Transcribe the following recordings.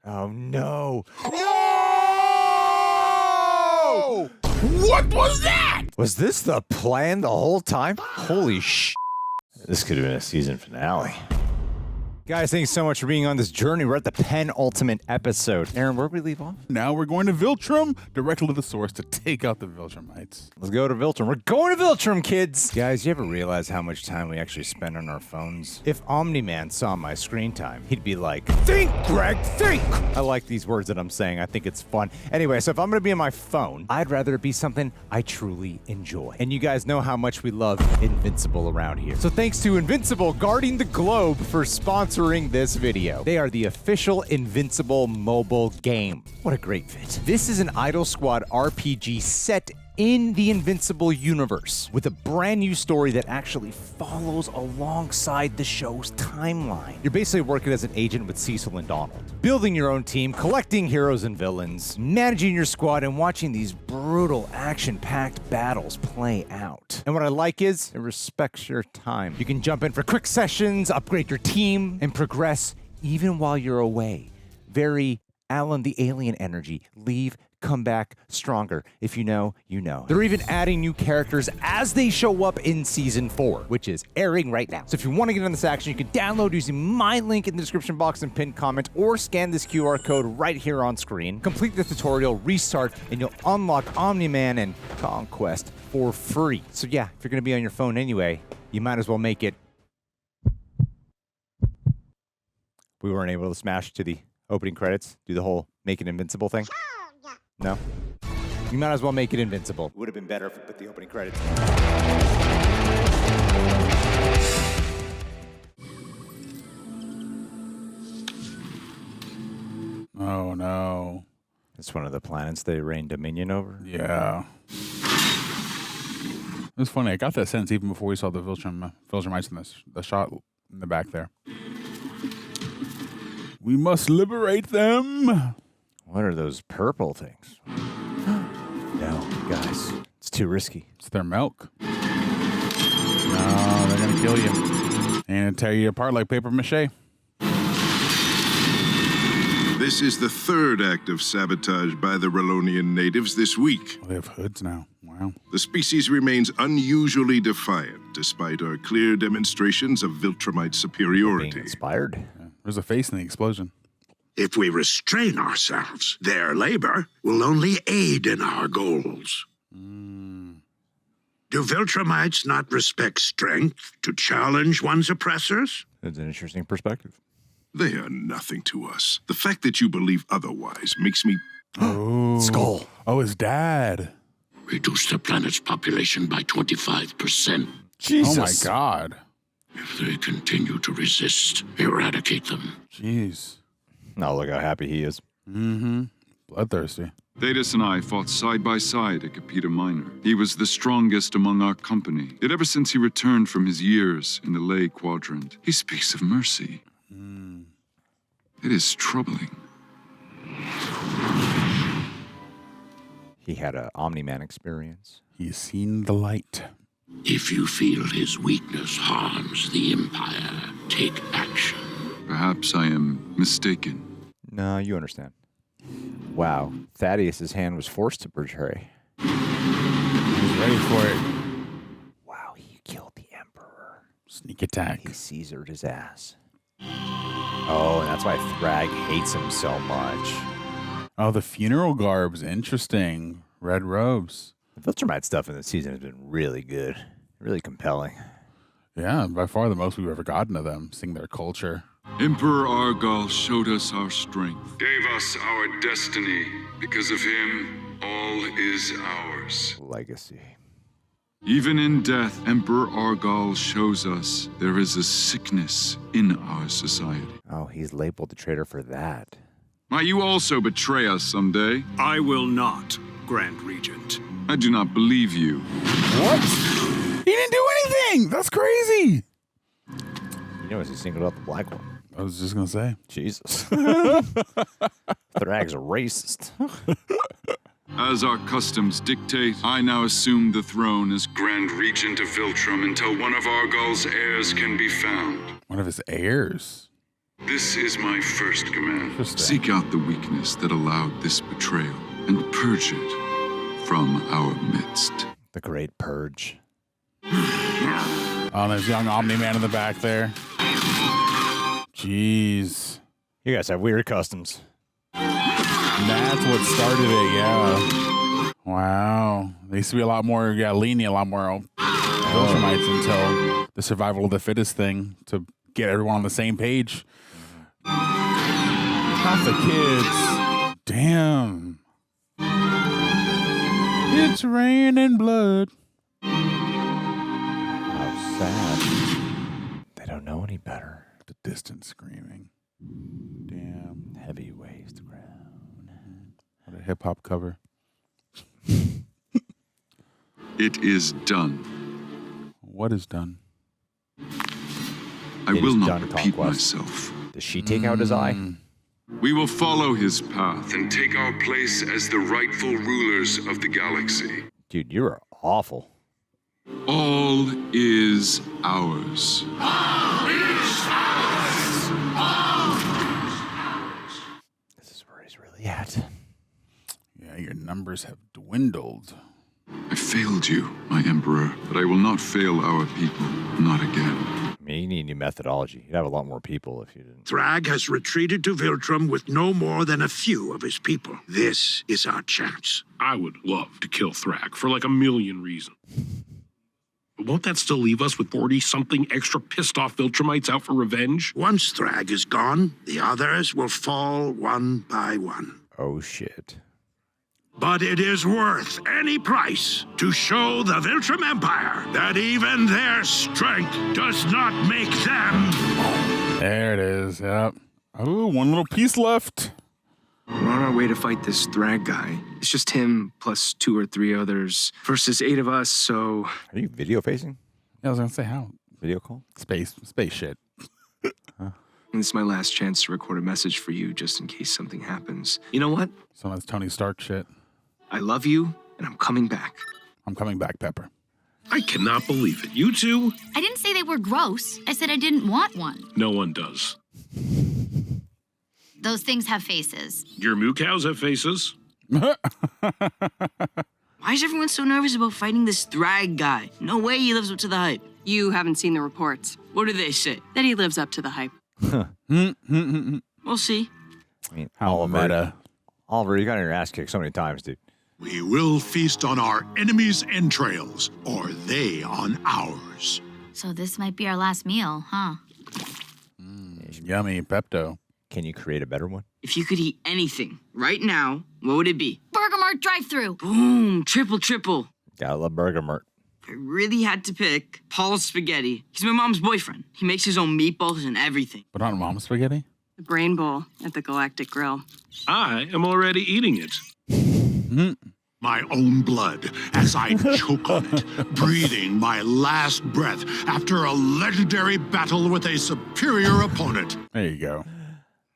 Oh, no. No! What was that? Was this the plan the whole time? Holy sh! This could have been a season finale. Guys, thanks so much for being on this journey. We're at the penultimate episode. Aaron, where did we leave off? Now we're going to Viltrum, directly to the source to take out the Viltrumites. Let's go to Viltrum. We're going to Viltrum, kids! Guys, you ever realize how much time we actually spend on our phones? If Omni-Man saw my screen time, he'd be like, think, Greg, think! I like these words that I'm saying. I think it's fun. Anyway, so if I'm going to be on my phone, I'd rather it be something I truly enjoy. And you guys know how much we love Invincible around here. So thanks to Invincible guarding the globe for sponsoring this video. They are the official Invincible mobile game. What a great fit. This is an Idle Squad RPG set in the Invincible universe with a brand new story that actually follows alongside the show's timeline. You're basically working as an agent with Cecil and Donald, building your own team, collecting heroes and villains, managing your squad, and watching these brutal action-packed battles play out. And what I like is it respects your time. You can jump in for quick sessions, upgrade your team, and progress even while you're away. Very Alan the Alien energy. Leave, come back stronger. If you know, you know. They're even adding new characters as they show up in Season 4, which is airing right now. So if you want to get on this action, you can download using my link in the description box and pinned comment, or scan this QR code right here on screen. Complete the tutorial, restart, and you'll unlock Omni-Man and Conquest for free. So yeah, if you're going to be on your phone anyway, you might as well make it. We weren't able to smash to the opening credits, do the whole make it invincible thing. No? You might as well make it invincible. Would have been better if we put the opening credits. Oh, no. It's one of the planets they reign dominion over. Yeah. It was funny. I got that sense even before we saw the Viltrumites in the shot in the back there. We must liberate them. What are those purple things? No, guys, it's too risky. It's their milk. No, they're gonna kill you and tear you apart like paper mache. This is the third act of sabotage by the Relonian natives this week. Oh, they have hoods now. Wow. The species remains unusually defiant, despite our clear demonstrations of Viltrumite superiority. Being inspired. Yeah. There's a face in the explosion. If we restrain ourselves, their labor will only aid in our goals. Do Viltrumites not respect strength to challenge one's oppressors? That's an interesting perspective. They are nothing to us. The fact that you believe otherwise makes me... Oh. Skull. Oh, his dad. Reduce the planet's population by 25%. Jesus. Oh, my God. If they continue to resist, eradicate them. Jeez. Oh, look how happy he is. Mm-hmm. Bloodthirsty. Thetis and I fought side by side at Capita Minor. He was the strongest among our company. Yet ever since he returned from his years in the Ley Quadrant, he speaks of mercy. It is troubling. He had an Omni-Man experience. He's seen the light. If you feel his weakness harms the Empire, take action. Perhaps I am mistaken. No, you understand. Wow, Thaddeus's hand was forced to betray. He's ready for it. Wow, he killed the Emperor. Sneak attack. He Caesared his ass. Oh, and that's why Thragg hates him so much. Oh, the funeral garb's interesting. Red robes. The Viltrumite stuff in this season has been really good. Really compelling. Yeah, by far the most we've ever gotten of them, seeing their culture. Emperor Argal showed us our strength, gave us our destiny. Because of him, all is ours. Legacy. Even in death, Emperor Argal shows us there is a sickness in our society. Oh, he's labeled the traitor for that. Might you also betray us someday? I will not, Grand Regent. I do not believe you. What? He didn't do anything! That's crazy! You know, he singled out the black one. I was just gonna say. Jesus. Thragg's a racist. As our customs dictate, I now assume the throne as Grand Regent of Viltrum until one of Argal's heirs can be found. One of his heirs? This is my first command. Interesting. Seek out the weakness that allowed this betrayal and purge it from our midst. The Great Purge. Oh, there's young Omni-Man in the back there. Jeez. You guys have weird customs. That's what started it, yeah. Wow. They used to be a lot more, lenient, a lot more Viltrumites until the survival of the fittest thing to get everyone on the same page. Not the kids. Damn. It's raining blood. How sad. They don't know any better. The distant screaming. Damn. Heavy waste ground. What a hip-hop cover. It is done. What is done? I It will is not done, repeat Conquest. myself. Does she take out his eye? We will follow his path and take our place as the rightful rulers of the galaxy. Dude, you're awful. All is ours. This is where he's really at. Yeah, your numbers have dwindled. I failed you, my emperor, but I will not fail our people. Not again. I mean, you need new methodology. You'd have a lot more people if you didn't. Thragg has retreated to Viltrum with no more than a few of his people. This is our chance. I would love to kill Thragg for like a million reasons. But won't that still leave us with 40-something extra pissed-off Viltrumites out for revenge? Once Thragg is gone, the others will fall one by one. Oh, shit. But it is worth any price to show the Viltrum Empire that even their strength does not make them. There it is, yep. Oh, one little piece left. We're on our way to fight this Thragg guy. It's just him plus 2 or 3 others versus 8 of us, so... Are you video facing? Yeah, I was going to say, how? Video call? Space shit. And this is my last chance to record a message for you just in case something happens. You know what? So that's Tony Stark shit. I love you, and I'm coming back. I'm coming back, Pepper. I cannot believe it. You two? I didn't say they were gross. I said I didn't want one. No one does. Those things have faces. Your moo cows have faces. Why is everyone so nervous about fighting this Thragg guy? No way he lives up to the hype. You haven't seen the reports. What do they say? That he lives up to the hype. We'll see. I mean, How meta. Oliver, you got your ass kicked so many times, dude. We will feast on our enemies' entrails, or they on ours. So this might be our last meal, huh? Yummy Pepto. Can you create a better one? If you could eat anything right now, what would it be? Burger Mart drive-thru. Boom, triple. Gotta love Burger Mart. If I really had to pick, Paul's Spaghetti. He's my mom's boyfriend. He makes his own meatballs and everything. But not Mama Spaghetti? The Brain Bowl at the Galactic Grill. I am already eating it. My own blood as I choke on it, breathing my last breath after a legendary battle with a superior opponent. There you go.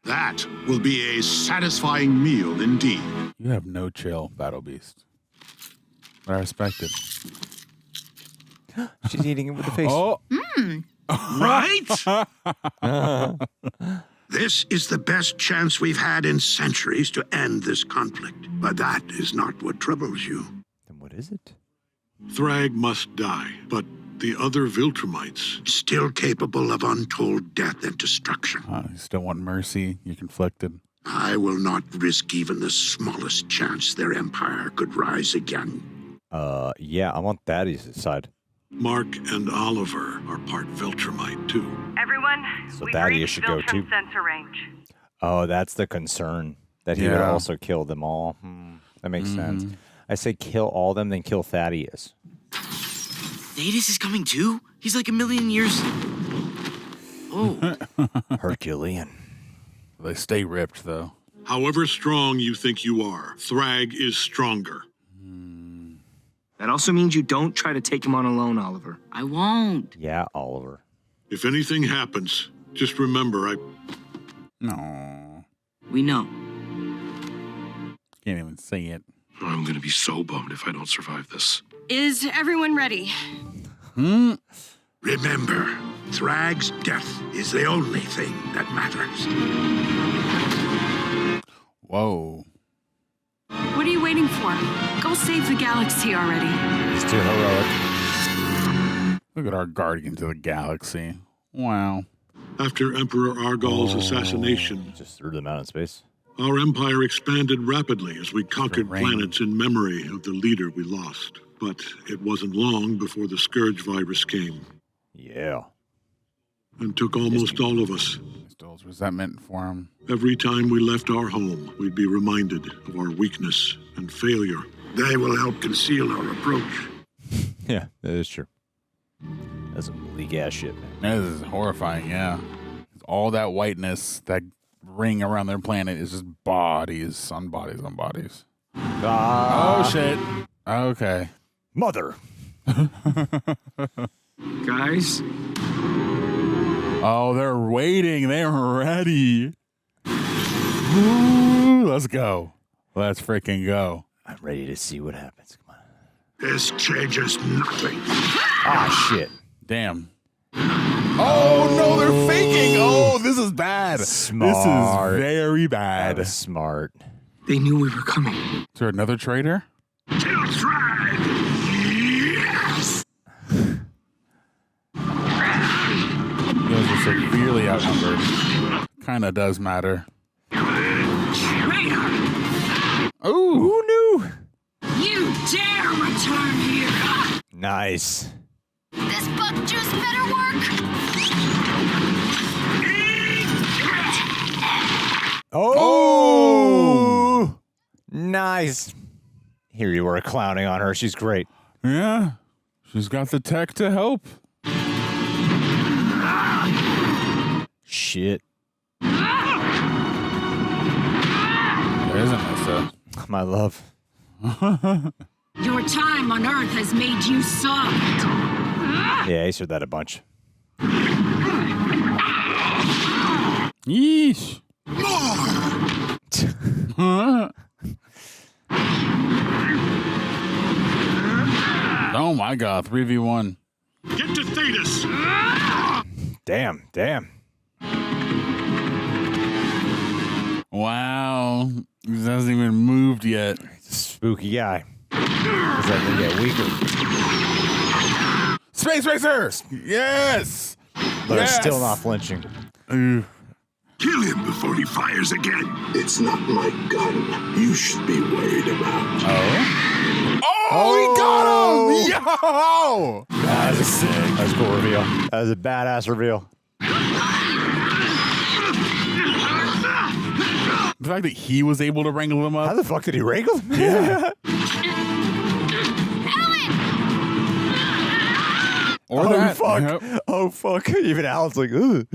That will be a satisfying meal indeed. You have no chill, Battle Beast. But I respect it. She's eating it with the face. Oh! Right? This is the best chance we've had in centuries to end this conflict. But that is not what troubles you. Then what is it? Thragg must die, but the other Viltrumites... Still capable of untold death and destruction. You still want mercy. You're conflicted. I will not risk even the smallest chance their empire could rise again. Yeah, I'm on Thaddeus' side. Mark and Oliver are part Viltrumite, too. Everyone, So Thaddeus should go too. sensor range. Oh, that's the concern. That he would Yeah. also kill them all. That makes sense. I say kill all them, then kill Thaddeus. Thaddeus is coming too? He's like a million years... Oh. Herculean. They stay ripped, though. However strong you think you are, Thragg is stronger. That also means you don't try to take him on alone, Oliver. I won't. Yeah, Oliver. If anything happens, just remember No. We know. Can't even say it. I'm gonna be so bummed if I don't survive this. Is everyone ready? Remember, Thragg's death is the only thing that matters. Whoa. What are you waiting for? Go save the galaxy already. It's too heroic. Look at our guardians of the galaxy. Wow. After Emperor Argol's assassination, Just threw them out in space. our empire expanded rapidly as we conquered Rain. planets in memory of the leader we lost. But it wasn't long before the Scourge virus came Yeah. and took almost all of us. Still resentment for him. Every time we left our home, we'd be reminded of our weakness and failure. They will help conceal our approach. Yeah, that is true. That's some bleak ass shit, man. This is horrifying, yeah. All that whiteness, that ring around their planet is just bodies on bodies on bodies. Oh, shit. Okay. Mother. Guys, Oh, they're waiting. They're ready. Ooh, let's go. Let's freaking go. I'm ready to see what happens. Come on. This changes nothing. Ah, shit. Damn. Oh, no, they're faking. Oh, this is bad. Smart. This is very That bad. was smart. they knew we were coming. Is there another traitor? Kill Thragg! Yes! Those are severely outnumbered. Kind of does matter. Traitor! Ooh. Who knew? You dare return here! Nice. This bug juice better work. Oh! Nice. Here you were clowning on her. She's great. Yeah. She's got the tech to help. Shit. There isn't this. My love. Your time on Earth has made you soft. Yeah, he said that a bunch. Yeesh. Oh my god, 3v1. Get to Thetis! Damn. Wow. He hasn't even moved yet. Spooky guy. Does that thing get weaker? Space Racers! Yes! But Yes! I'm still not flinching. Kill him before he fires again. It's not my gun you should be worried about. Oh, he got him! Yo! That was sick. That was a cool reveal. That was a badass reveal. The fact that he was able to wrangle him How up. the fuck did he wrangle him? Yeah. Or Oh, that. fuck. Yep. Oh, fuck. Even Alan's like, ugh.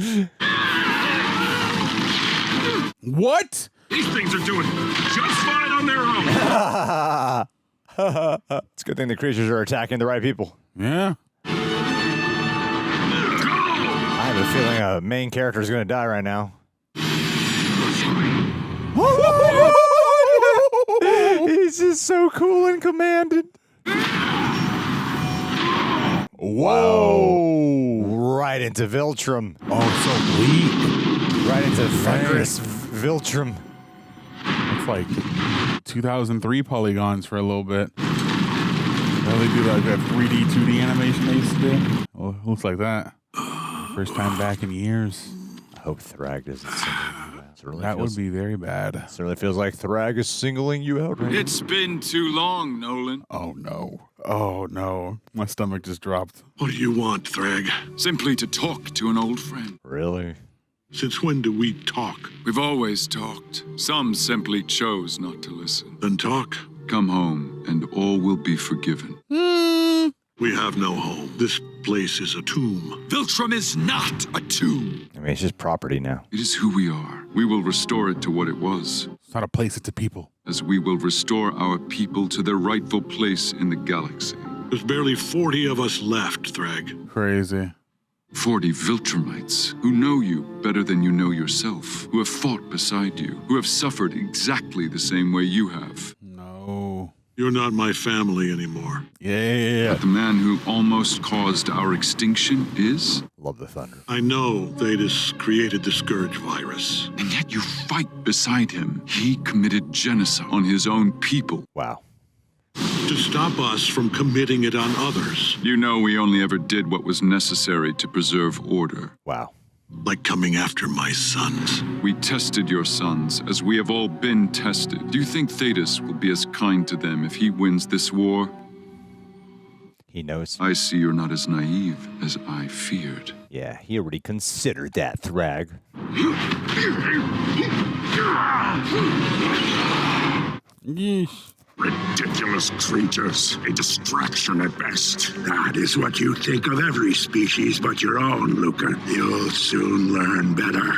What? These things are doing just fine on their own. It's a good thing the creatures are attacking the right people. Yeah. I have a feeling a main character is going to die right now. He's just so cool and commanded. Whoa. Right into Viltrum. Oh, so bleak. Right into thunderous Viltrum. It's like 2003 polygons for a little bit. Well, they do like that 3D, 2D animation they used to do. Oh, it looks like that. First time back in years. I hope Thragg doesn't single you out. That would be very bad. Certainly feels like Thragg is singling you out right now. It's been too long, Nolan. Oh, no. Oh, no. My stomach just dropped. What do you want, Thragg? Simply to talk to an old friend. Really? Since when do we talk? We've always talked. Some simply chose not to listen. Then talk. Come home, and all will be forgiven. We have no home. This place is a tomb. Viltrum is not a tomb. I mean, it's just property now. It is who we are. We will restore it to what it was, It's not a place, it's a people. as we will restore our people to their rightful place in the galaxy. There's barely 40 of us left, Thragg. Crazy. 40 Viltrumites who know you better than you know yourself, who have fought beside you, who have suffered exactly the same way you have. No. You're not my family anymore. Yeah. But the man who almost caused our extinction is? Love the thunder. I know Thetis created the Scourge virus. And yet you fight beside him. He committed genocide on his own people. Wow. To stop us from committing it on others. You know we only ever did what was necessary to preserve order. Wow. Like coming after my sons. We tested your sons, as we have all been tested. Do you think Thetis will be as kind to them if he wins this war? He knows. I see you're not as naive as I feared. Yeah, he already considered that, Thragg. Yeesh. Ridiculous creatures, a distraction at best. That is what you think of every species but your own, Luca. You'll soon learn better.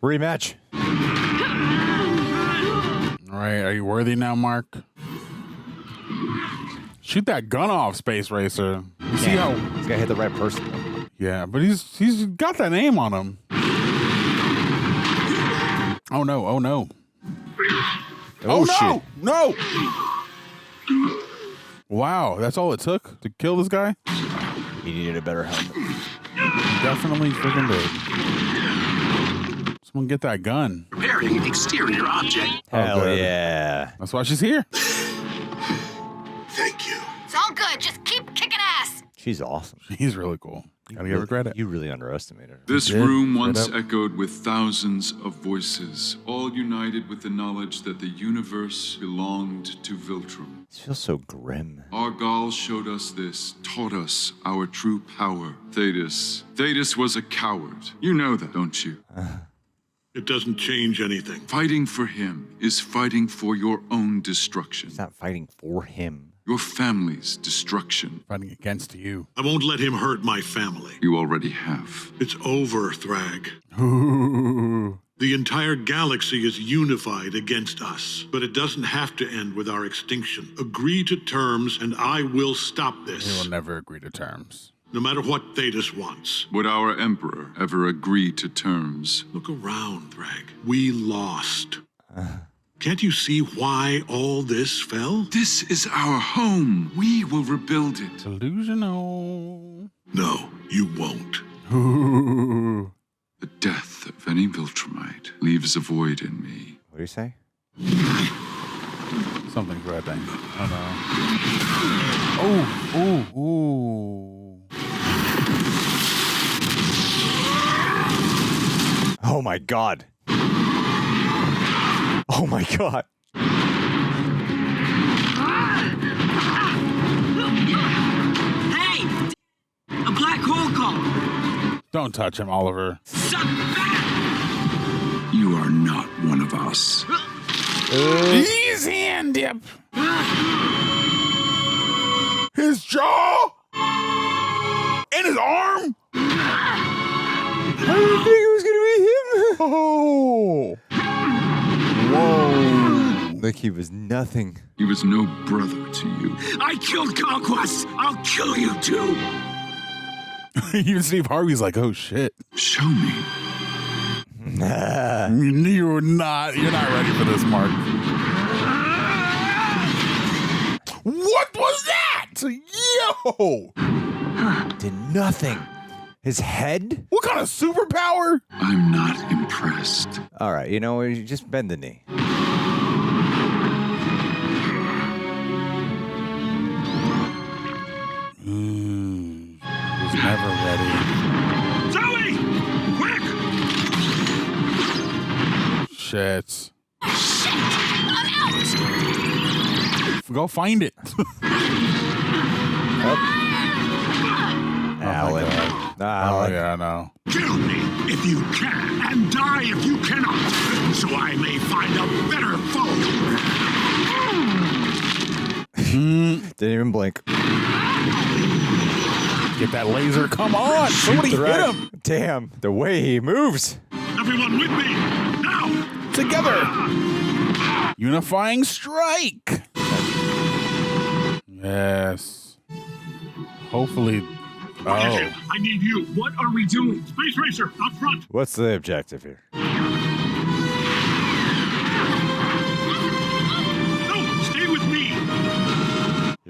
Rematch. All right, are you worthy now, Mark? Shoot that gun off, Space Racer. You see how he's gotta hit the right person. Yeah, but he's got that aim on him. Oh no! Oh no! Oh, no! No! Wow, that's all it took to kill this guy? He needed a better helmet. Definitely freaking did. Someone get that gun. Preparing an exterior object. Hell good. yeah. That's why she's here. Thank you. It's all good. Just keep kicking ass. She's awesome. He's really cool. Gotta give her credit. You really underestimated her. This did. room once Straight up. echoed with thousands of voices, all united with the knowledge that the universe belonged to Viltrum. This feels so grim. Argal showed us this, taught us our true power. Thetis was a coward. You know that, don't you? It doesn't change anything. Fighting for him is fighting for your own destruction. He's not fighting for him. Your family's destruction. Fighting against you. I won't let him hurt my family. You already have. It's over, Thragg. Ooh. The entire galaxy is unified against us, but it doesn't have to end with our extinction. Agree to terms, and I will stop We this. will never agree to terms. No matter what Thetis wants. Would our emperor ever agree to terms? Look around, Thragg. We lost. Can't you see why all this fell? This is our home. We will rebuild it. Delusional. No, you won't. Ooh. The death of any Viltrumite leaves a void in me. What do you say? Something's right there. Oh no. Oh, ooh. Oh my god. Oh my god. Hey! A black hole call! Don't touch him, Oliver. Suck back! You are not one of us. Easy hand dip. His jaw and his arm. I didn't think it was gonna be him. Oh. Whoa. Like he was nothing. He was no brother to you. I killed Conquest. I'll kill you too. Even Steve Harvey's like, oh shit. Show me. Nah. You're not ready for this, Mark. What was that? Yo! Did nothing. His head? What kind of superpower? I'm not impressed. All right, you know, you just bend the knee. Was never ready. Zoe! Quick! Shit. Shit! I'm out! Go find it. Alan. Oh, yeah, I know. Kill me if you can, and die if you cannot, so I may find a better foe. Didn't even blink. Get that laser. Come on. Somebody hit Right. him. Damn, the way he moves. Everyone with me, now! Together. Unifying strike. Yes. Hopefully. Oh. I need you. What are we doing? Space Racer, up front. What's the objective here?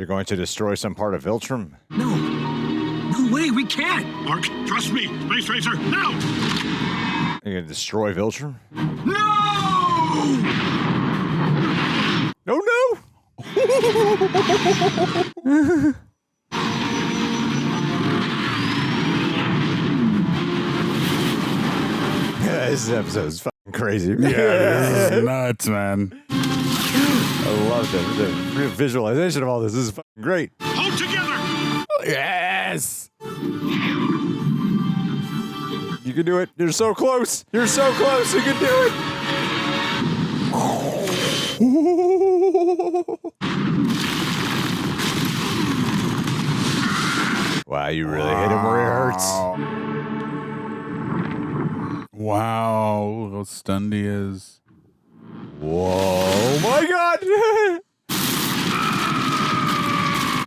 You're going to destroy some part of Viltrum? No. No way, we can't. Mark, trust me. Space Racer, now! You're going to destroy Viltrum? No! No, no! This episode is fucking crazy. Yeah, this is nuts, man. I love the visualization of all this. This is fucking great. Hold together! Yes! You can do it. You're so close. You're so close. You can do it. Wow, you really hit him where it hurts. Wow, how stunned he is. Whoa, my God.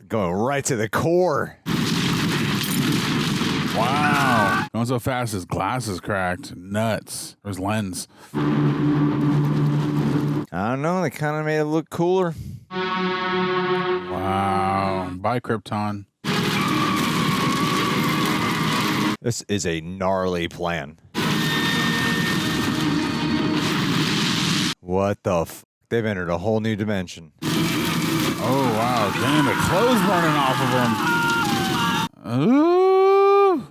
Going right to the core. Wow. Going so fast his glass is cracked. Nuts. Or his lens. I don't know. They kind of made it look cooler. Wow. Bye, Krypton. This is a gnarly plan. What the f? They've entered a whole new dimension. Oh, wow. Damn, the clothes burning off of him. Ooh.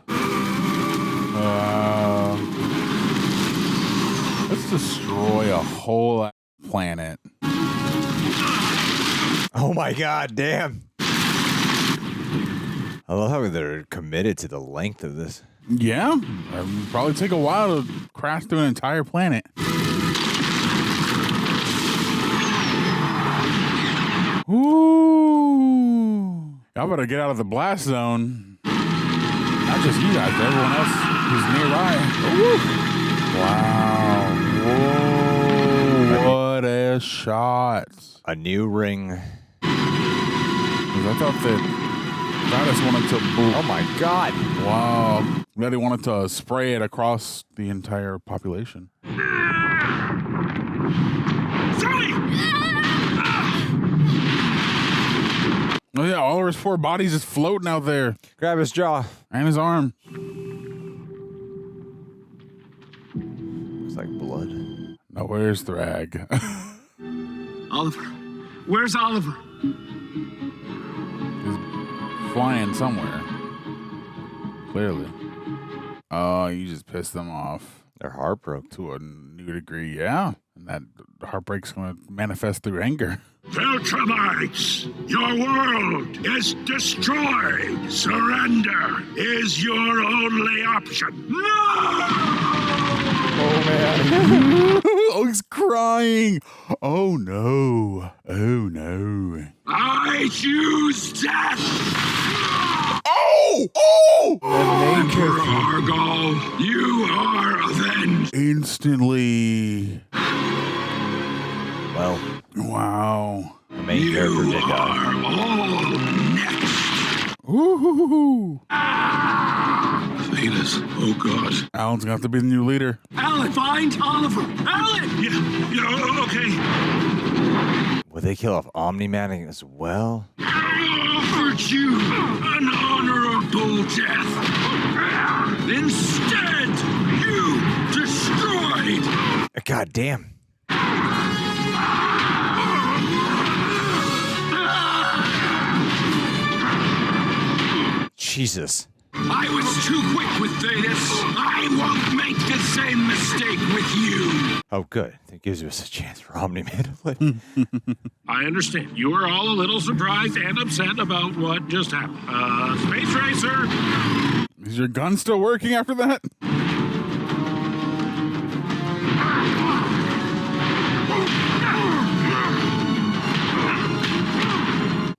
Wow. Let's destroy a whole planet. Oh my God, damn. I love how they're committed to the length of this. Yeah. It would probably take a while to crash through an entire planet. Ooh. Y'all better get out of the blast zone. Not just you guys, but everyone else who's nearby. Ooh. Wow. Whoa. What a shot. A new ring. I thought that Goddess wanted to... Oh my God. Wow. That he wanted to spray it across the entire population. Sally! Oh yeah, all of his 4 bodies just floating out there. Grab his jaw. And his arm. Looks like blood. Now where's Thragg? Oliver. Where's Oliver? He's flying somewhere. Clearly. Oh, you just pissed them off. They're heartbroken. To a new degree, yeah. And that heartbreak's going to manifest through anger. Viltrumites, your world is destroyed. Surrender is your only option. No! Oh, man. Oh, he's crying. Oh, no. Oh, no. I choose death. Oh! Oh! Emperor Argol, you are avenged. Instantly. Well. Wow. The main character did die. Are all next. Ooh. Fittest. Oh, God. Alan's going to have to be the new leader. Alan, find Oliver. Alan! Yeah, okay. Will they kill off Omni-Man as well? I offered you an honorable death. Instead, you destroyed. God damn. Jesus. I was too quick with Thetis. I won't make the same mistake with you. Oh, good. That gives us a chance for Omni-Man to play. I understand. You are all a little surprised and upset about what just happened. Space Racer! Is your gun still working after that?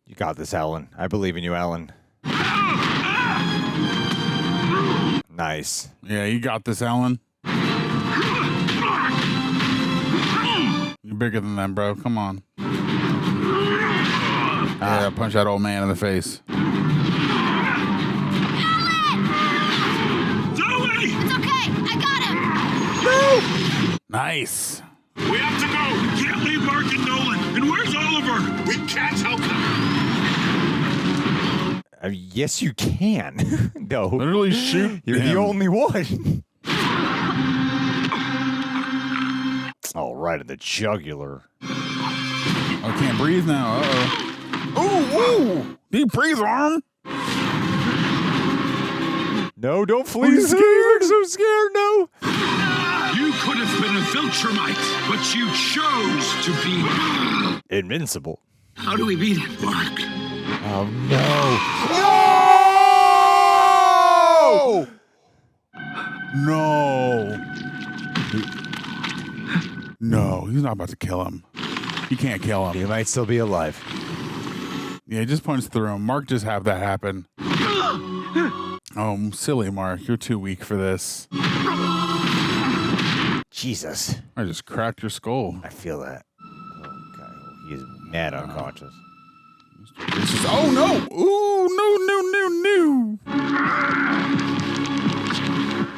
You got this, Alan. I believe in you, Alan. Nice. Yeah, you got this, Alan. You're bigger than them, bro. Come on. Yeah, punch that old man in the face. Zoe! It's okay. I got him. No! Nice. We have to go. We can't leave Mark and Nolan. And where's Oliver? We can't help them. Yes, you can. No. Literally shoot You're the him. only one. All right, in the jugular. I can't breathe now. Uh-oh. Ooh! Deep freeze arm! No, don't flee. He's so scared. No. You could have been a Viltrumite, but you chose to be Invincible. How do we beat him? Mark. Oh, no. No. No, he's not about to kill him. You can't kill him. He might still be alive. Yeah, he just punches through him. Mark just have that happen. Oh, silly Mark. You're too weak for this. Jesus. I just cracked your skull. I feel that. Okay. He is mad unconscious. Oh, no. Ooh, no.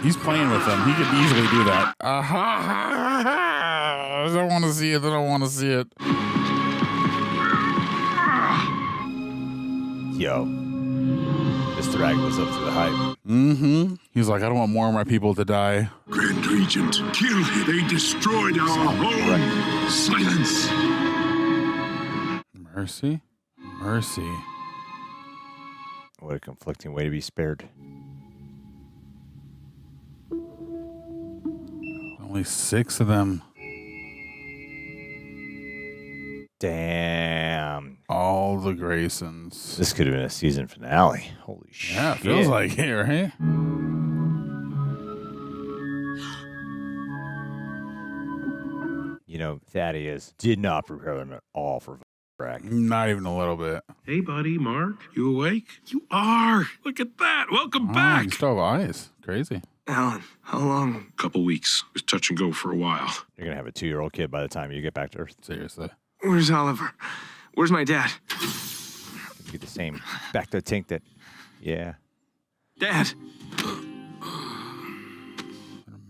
He's playing with them. He could easily do that. I don't want to see it. Yo. This Thragg lives up to the hype. Mm-hmm. He's like, I don't want more of my people to die. Grand Regent, kill him. They destroyed our home. Silence. Mercy. What a conflicting way to be spared. Only 6 of them. Damn. All the Graysons. This could have been a season finale. Holy shit. Yeah, it feels like it, right? You know, Thaddeus did not prepare them at all for Thragg. Not even a little bit. Hey, buddy, Mark, you awake? You are. Look at that. Welcome back. You still have eyes. Crazy. Alan, how long? Couple weeks. It was touch and go for a while. You're going to have a 2-year-old kid by the time you get back to Earth. Seriously. Where's Oliver? Where's my dad? Be the same. Back to Tink that. Yeah. Dad,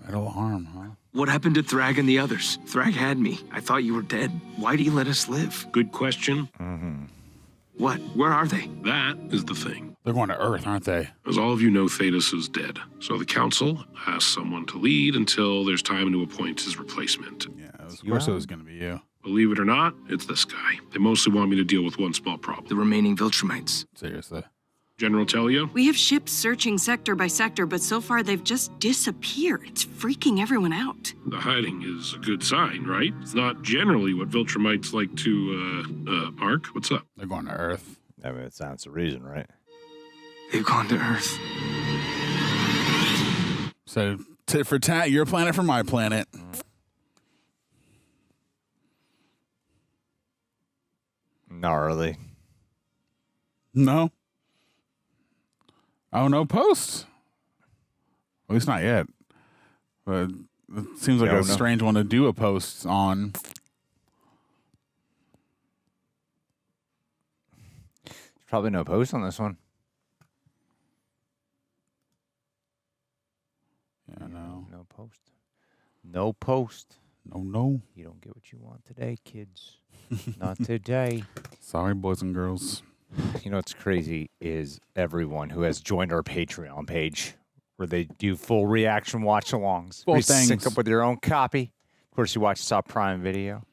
Metal arm, huh? what happened to Thragg and the others? Thragg had me. I thought you were dead. Why'd he let us live? Good question. Mm-hmm. What? Where are they? That is the thing. They're going to Earth, aren't they? As all of you know, Thetis is dead. So the council asks someone to lead until there's time to appoint his replacement. Yeah, of course it was going to be you. Believe it or not, it's this guy. They mostly want me to deal with one small problem. The remaining Viltrumites. Seriously. General tell you? We have ships searching sector by sector, but so far they've just disappeared. It's freaking everyone out. The hiding is a good sign, right? It's not generally what Viltrumites like to, Mark, what's up? They're going to Earth. I mean, it sounds the reason, right? They've gone to Earth. So, tit for tat, your planet for my planet. Gnarly. No. Oh, no posts. At least not yet. But it seems like a strange one to do a post on. There's probably no post on this one. Yeah, no. No post. No post. No. You don't get what you want today, kids. Not today. Sorry, boys and girls. You know what's crazy is everyone who has joined our Patreon page where they do full reaction watch-alongs. Full We things. sync up with your own copy. Of course, you watch the top Prime video.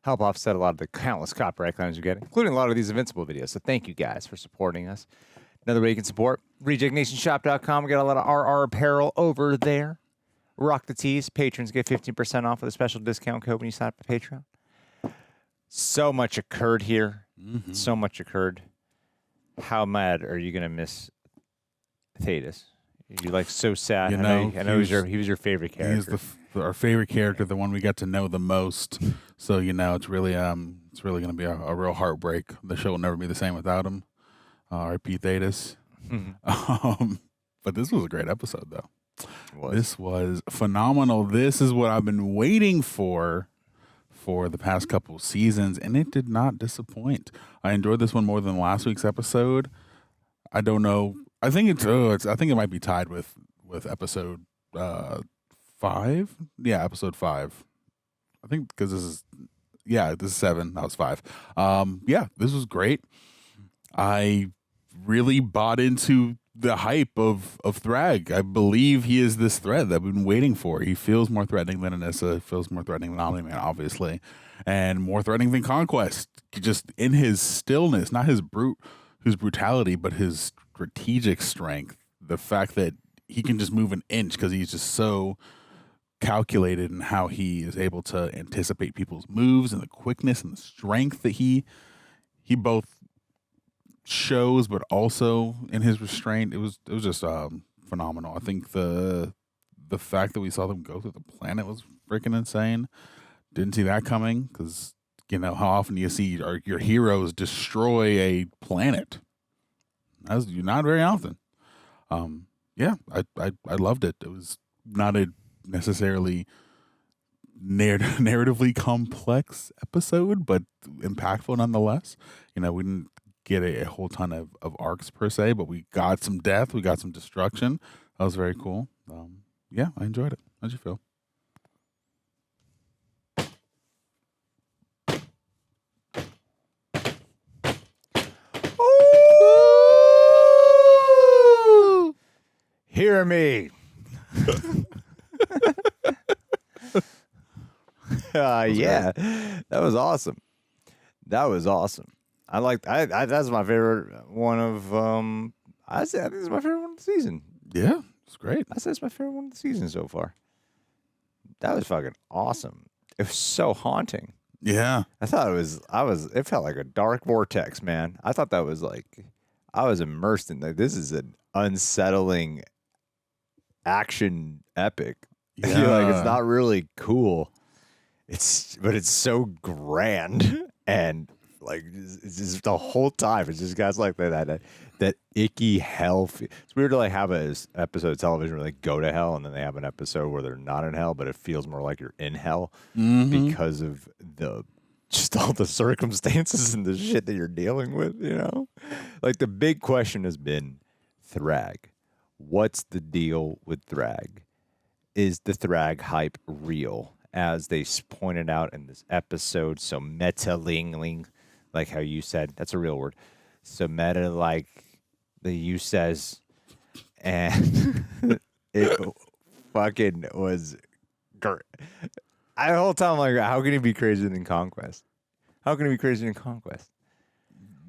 Help offset a lot of the countless copyright claims you get, including a lot of these Invincible videos. So thank you guys for supporting us. Another way you can support, RejectNationShop.com. We got a lot of RR apparel over there. Rock the tees. Patrons get 15% off with a special discount code when you sign up for Patreon. So much occurred here. Mm-hmm. So much occurred. How mad are you gonna miss Thetis? You're like so sad. You I know, know he was your favorite character. He's our favorite character, the one we got to know the most. So it's really gonna be a real heartbreak. The show will never be the same without him. R.I.P. Thetis. But this was a great episode, though. This was phenomenal. This is what I've been waiting for the past couple of seasons, and it did not disappoint. I enjoyed this one more than last week's episode. I don't know. I think I think it might be tied with episode 5. Yeah, episode 5. I think because this is 7. That was 5. Yeah, this was great. I really bought into the hype of Thragg. I believe he is this threat that we've been waiting for. He feels more threatening than Anissa, feels more threatening than Omni-Man, obviously, and more threatening than Conquest. Just in his stillness, not his brutality, but his strategic strength. The fact that he can just move an inch because he's just so calculated in how he is able to anticipate people's moves, and the quickness and the strength that he both shows, but also in his restraint. It was just phenomenal. I think the fact that we saw them go through the planet was freaking insane. Didn't see that coming, because how often do you see your heroes destroy a planet? That's not very often. Yeah, I loved it. It was not a necessarily narratively complex episode, but impactful nonetheless. We didn't get a whole ton of arcs per se, but we got some death, we got some destruction. That was very cool. Yeah, I enjoyed it. How'd you feel? Ooh! Hear me. Yeah, that was awesome. That was awesome. I that's my favorite one of I think it's my favorite one of the season. Yeah, it's great. I said it's my favorite one of the season so far. That was fucking awesome. It was so haunting. Yeah. I thought it felt like a dark vortex, man. I thought that was like, I was immersed in that. This is an unsettling action epic. Yeah. It's not really cool. But it's so grand, and like it's just the whole time it's just guys like that icky hell. It's weird to like have an episode of television where they go to hell, and then they have an episode where they're not in hell, but it feels more like you're in hell because of just all the circumstances and the shit that you're dealing with. Like the big question has been Thragg. What's the deal with Thragg? Is the Thragg hype real? As they pointed out in this episode, so meta-lingling, like how you said, that's a real word. So meta, like the you says, and it fucking was great. The whole time, like, how can he be crazier than Conquest? How can he be crazier than Conquest?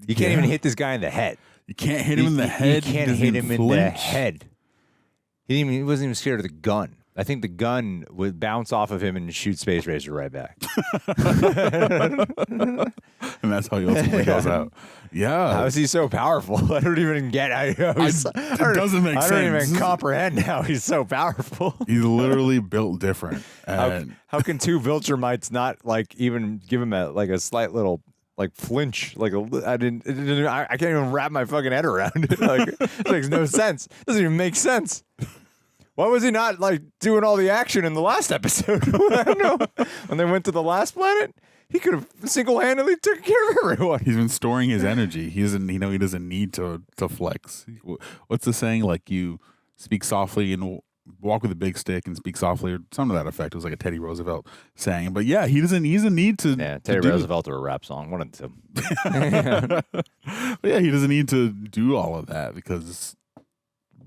You can't even hit this guy in the head. You can't hit him in the head. You can't hit him in the head. He wasn't even scared of the gun. I think the gun would bounce off of him and shoot Space Racer right back. And that's how he ultimately goes out. Yeah. How is he so powerful? I don't even get it. It doesn't make sense. I don't even comprehend how he's so powerful. He's literally built different. How can two Viltrumites not like even give him a slight little like flinch? I can't even wrap my fucking head around it. Like, it makes no sense. Doesn't even make sense. Why was he not like doing all the action in the last episode? I don't know. When they went to the last planet, he could have single-handedly taken care of everyone. He's been storing his energy. He doesn't need to flex. What's the saying? Like, you speak softly and walk with a big stick and speak softly, or something to that effect. It was like a Teddy Roosevelt saying. But yeah, he doesn't need to. Yeah, Teddy Roosevelt or a rap song, one of the two. But yeah, he doesn't need to do all of that, because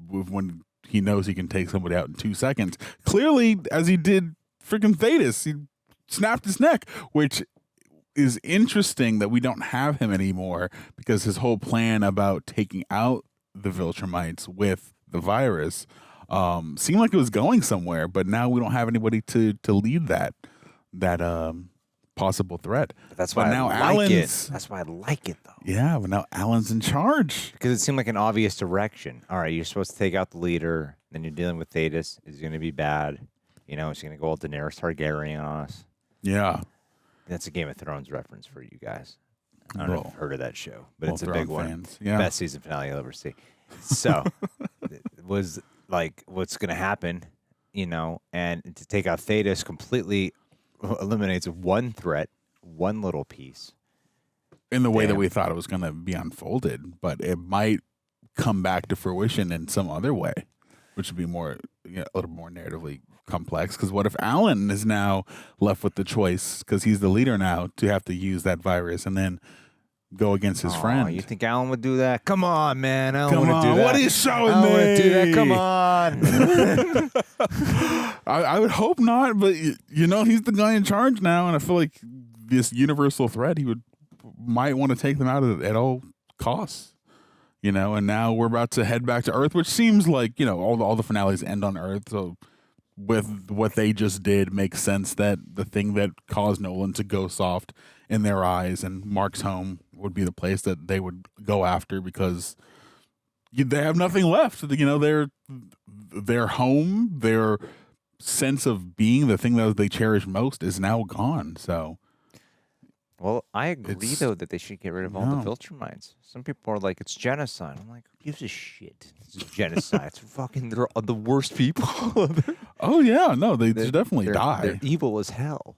when he knows he can take somebody out in 2 seconds. Clearly, as he did freaking Thetis, he snapped his neck, which is interesting that we don't have him anymore, because his whole plan about taking out the Viltrumites with the virus seemed like it was going somewhere, but now we don't have anybody to lead that possible threat. That's why now I like it. That's why I like it, though. Yeah, but now Alan's in charge. Because it seemed like an obvious direction. All right, you're supposed to take out the leader, then you're dealing with Thetis. It's going to be bad. It's going to go all Daenerys Targaryen on us. Yeah. That's a Game of Thrones reference for you guys. I don't know if you've heard of that show, but it's a Throne big one. fans. Yeah. Best season finale you'll ever see. So, it was like, what's going to happen, and to take out Thetis completely eliminates one threat, one little piece. In the way that we thought it was going to be unfolded, but it might come back to fruition in some other way, which would be a little more narratively complex. Because what if Alan is now left with the choice, because he's the leader now, to have to use that virus and then go against his friend. You think Alan would do that? Come on, man. Alan Come wouldn't do on, that. what are you showing Alan me? wouldn't do that. Come on. I would hope not, but he's the guy in charge now, and I feel like this universal threat, he might want to take them out at all costs. And now we're about to head back to Earth, which seems like all the finales end on Earth, so. With what they just did, makes sense that the thing that caused Nolan to go soft in their eyes and Mark's home would be the place that they would go after because they have nothing left. Their home, their sense of being, the thing that they cherish most, is now gone. So, well, I agree though that they should get rid of all the Viltrumites. Some people are like, it's genocide. I'm like, who gives a shit? It's genocide. They're the worst people. Oh yeah, no, they definitely die. They're evil as hell.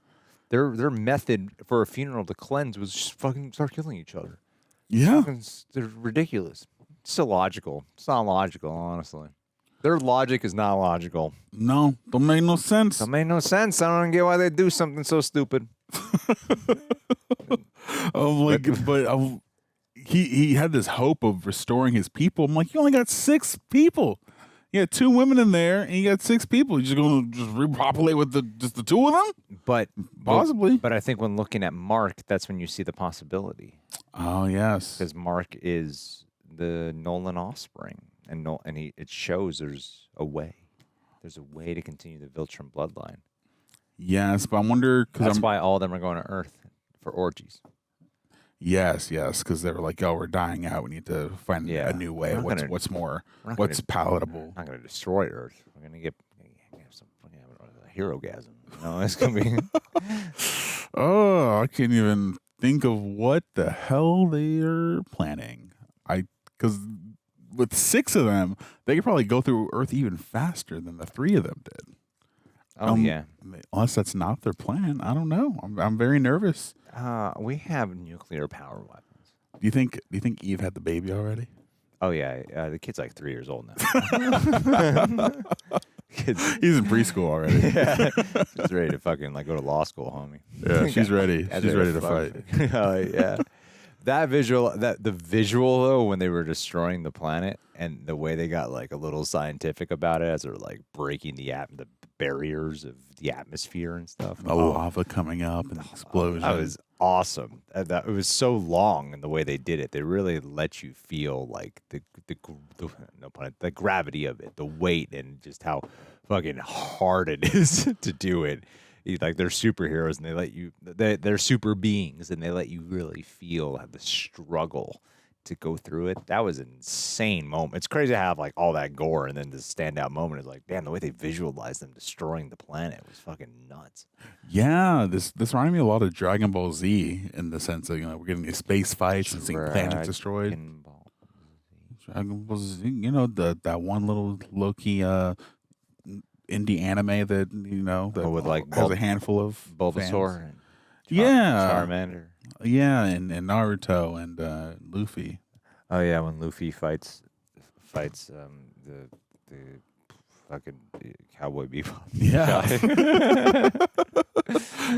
Their method for a funeral to cleanse was just fucking start killing each other. Yeah, they're ridiculous. It's illogical. It's not logical, honestly. Their logic is not logical. No, don't make no sense. Don't make no sense. I don't get why they do something so stupid. He had this hope of restoring his people. I'm like, you only got 6 people. You had 2 women in there, and you got 6 people. You're just going to repopulate with just the 2 of them? But possibly. But I think when looking at Mark, that's when you see the possibility. Oh yes, because Mark is the Nolan offspring, and it shows there's a way. There's a way to continue the Viltrum bloodline. Yes, but I wonder that's why all of them are going to Earth for orgies. Yes, because they were like, "Oh, we're dying out. We need to find a new way. What's palatable?" Not going to destroy Earth. We're going to get some hero-gasm. No, it's going to be. Oh, I can't even think of what the hell they are planning. Because with 6 of them, they could probably go through Earth even faster than the 3 of them did. Oh yeah. Unless that's not their plan, I don't know. I'm very nervous. We have nuclear power weapons. Do you think Eve had the baby already? Oh yeah, the kid's like 3 years old now. He's in preschool already. Yeah, she's ready to fucking go to law school, homie. Yeah, she's ready. She's ready to fight. Oh yeah, the visual though when they were destroying the planet and the way they got a little scientific about it as they're breaking the barriers of the atmosphere and stuff. The lava coming up and explosion. That was awesome. It was so long in the way they did it. They really let you feel the gravity of it, the weight, and just how fucking hard it is to do it. They're superheroes and they're super beings and they let you really feel the struggle to go through it. That was an insane moment. It's crazy to have all that gore and then the standout moment is damn, the way they visualized them destroying the planet was fucking nuts. Yeah, this reminded me a lot of Dragon Ball Z in the sense of we're getting these space fights and seeing planets destroyed. Dragon Ball Z, that one little low-key indie anime that has a handful of Bulbasaur fans. And Charmander. Yeah, and Naruto and Luffy. Oh yeah, when Luffy fights the fucking Cowboy Bebop. Yeah.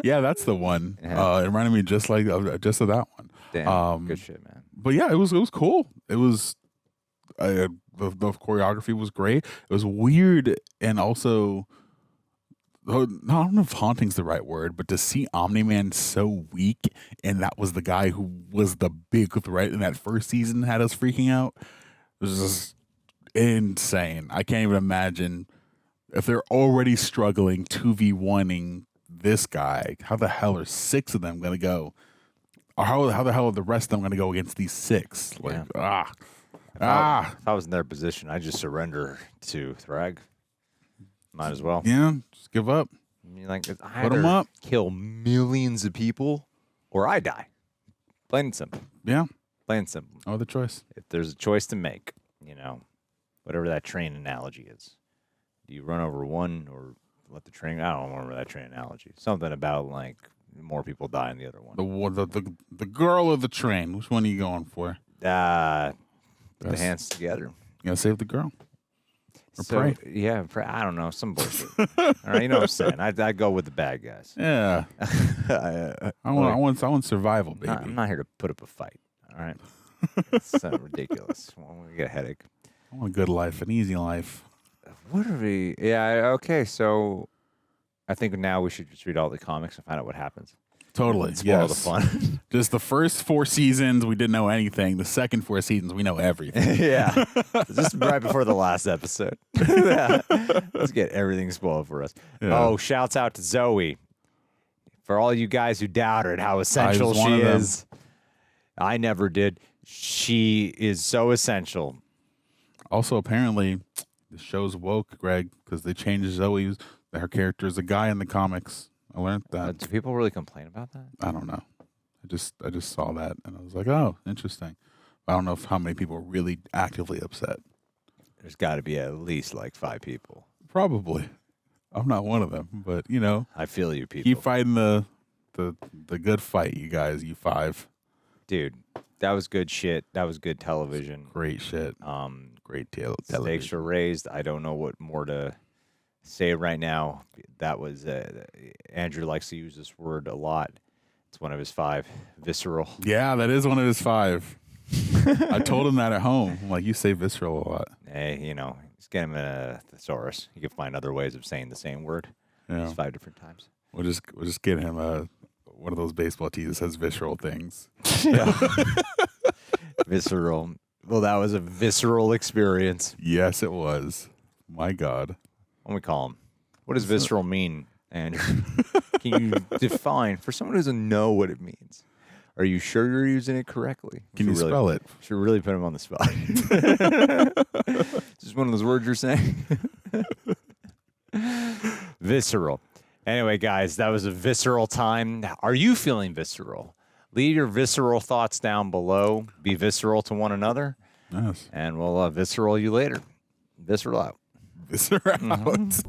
Yeah, that's the one. Yeah. It reminded me just of that one. Damn, good shit, man. But yeah, it was cool. It was the choreography was great. It was weird and also. I don't know if haunting's the right word, but to see Omni-Man so weak, and that was the guy who was the big threat in that first season, had us freaking out. It was just insane. I can't even imagine if they're already struggling 2v1ing this guy. How the hell are 6 of them going to go? Or how the hell are the rest of them going to go against these 6? If I was in their position, I'd just surrender to Thragg. Might as well. Yeah, just give up. Put them up. Kill millions of people, or I die. Plain and simple. Yeah. Plain and simple. No other choice. If there's a choice to make, whatever that train analogy is. Do you run over one or let the train? I don't remember that train analogy. Something about more people die in the other one. The girl or the train? Which one are you going for? Put the hands together. You gotta save the girl. Pray. Yeah, I don't know, some bullshit. All right, you know what I'm saying. I go with the bad guys. Yeah. I want survival, baby. I'm not here to put up a fight. All All right. It's so ridiculous. I'm going to get a headache. I want a good life, an easy life. What are we? Yeah, okay. So I think now we should just read all the comics and find out what happens. Totally. Spoil the fun. Just the first 4 seasons, we didn't know anything. The second 4 seasons, we know everything. Yeah. Just right before the last episode. Let's get everything spoiled for us. Yeah. Oh, shouts out to Zoe. For all you guys who doubted how essential she is. I never did. She is so essential. Also, apparently, the show's woke, Greg, because they changed Zoe. Her character is a guy in the comics. I learned that. Do people really complain about that? I don't know. I just saw that and I was like, oh, interesting. I don't know how many people are really actively upset. There's got to be at least like 5 people. Probably. I'm not one of them, but you know, I feel you, people. Keep fighting the good fight, you guys. You 5, dude. That was good shit. That was good television. Great shit. Great television. Stakes are raised. I don't know what more to say right now. That was Andrew likes to use this word a lot. It's one of his 5. Visceral. Yeah, that is one of his 5. I told him that at home. I'm like, you say visceral a lot. Hey, you know, just get him a thesaurus. You can find other ways of saying the same word. Yeah. Just 5 different times. We'll just get him one of those baseball tees that says visceral things. Yeah. Visceral. Well, that was a visceral experience. Yes, it was. My God. What do we call him? What does visceral mean, Andrew? Can you define for someone who doesn't know what it means? Are you sure you're using it correctly? Can you really spell it? Should really put him on the spot. Just one of those words you're saying. Visceral. Anyway, guys, that was a visceral time. Are you feeling visceral? Leave your visceral thoughts down below. Be visceral to one another. Yes. And we'll visceral you later. Visceral out. Visceral out.